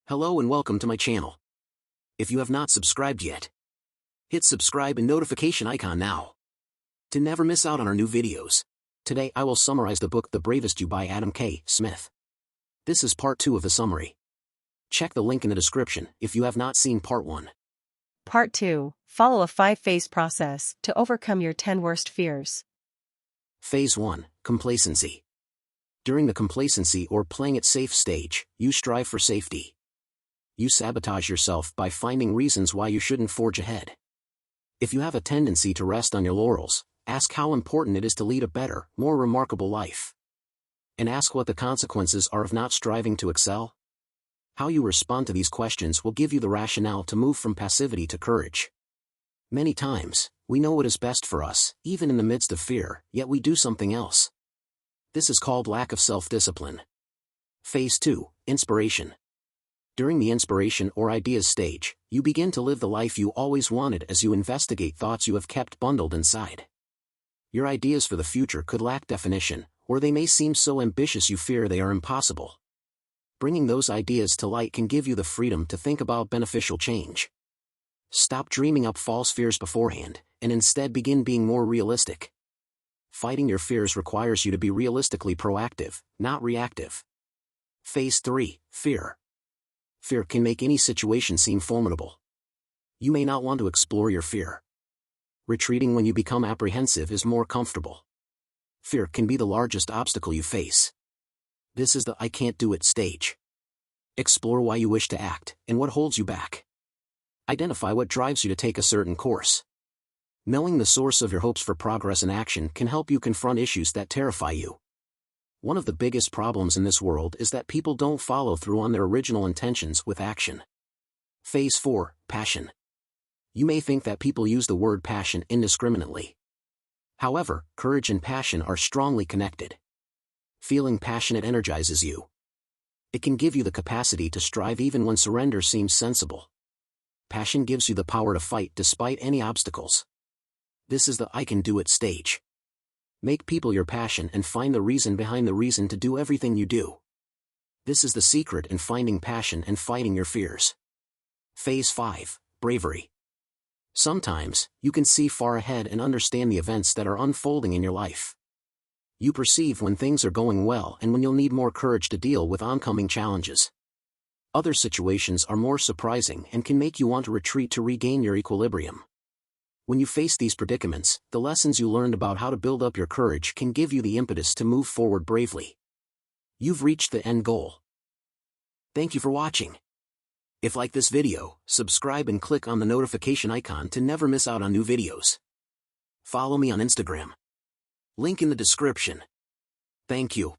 Hello and welcome to my channel. If you have not subscribed yet, hit subscribe and notification icon now to never miss out on our new videos. Today I will summarize the book The Bravest You by Adam K. Smith. This is part 2 of the summary. Check the link in the description if you have not seen part 1. Part 2. Follow a 5-phase process to overcome your 10 worst fears. Phase 1. Complacency. During the complacency or playing it safe stage, you strive for safety. You sabotage yourself by finding reasons why you shouldn't forge ahead. If you have a tendency to rest on your laurels, ask how important it is to lead a better, more remarkable life. And ask what the consequences are of not striving to excel. How you respond to these questions will give you the rationale to move from passivity to courage. Many times, we know what is best for us, even in the midst of fear, yet we do something else. This is called lack of self-discipline. Phase 2. Inspiration. During the inspiration or ideas stage, you begin to live the life you always wanted as you investigate thoughts you have kept bundled inside. Your ideas for the future could lack definition, or they may seem so ambitious you fear they are impossible. Bringing those ideas to light can give you the freedom to think about beneficial change. Stop dreaming up false fears beforehand, and instead begin being more realistic. Fighting your fears requires you to be realistically proactive, not reactive. Phase 3. Fear. Fear can make any situation seem formidable. You may not want to explore your fear. Retreating when you become apprehensive is more comfortable. Fear can be the largest obstacle you face. This is the I can't do it stage. Explore why you wish to act, and what holds you back. Identify what drives you to take a certain course. Knowing the source of your hopes for progress and action can help you confront issues that terrify you. One of the biggest problems in this world is that people don't follow through on their original intentions with action. Phase 4. Passion. You may think that people use the word passion indiscriminately. However, courage and passion are strongly connected. Feeling passionate energizes you. It can give you the capacity to strive even when surrender seems sensible. Passion gives you the power to fight despite any obstacles. This is the I can do it stage. Make people your passion and find the reason behind the reason to do everything you do. This is the secret in finding passion and fighting your fears. Phase 5. Bravery. Sometimes, you can see far ahead and understand the events that are unfolding in your life. You perceive when things are going well and when you'll need more courage to deal with oncoming challenges. Other situations are more surprising and can make you want to retreat to regain your equilibrium. When you face these predicaments, the lessons you learned about how to build up your courage can give you the impetus to move forward bravely. You've reached the end goal. Thank you for watching. If you like this video, subscribe and click on the notification icon to never miss out on new videos. Follow me on Instagram. Link in the description. Thank you.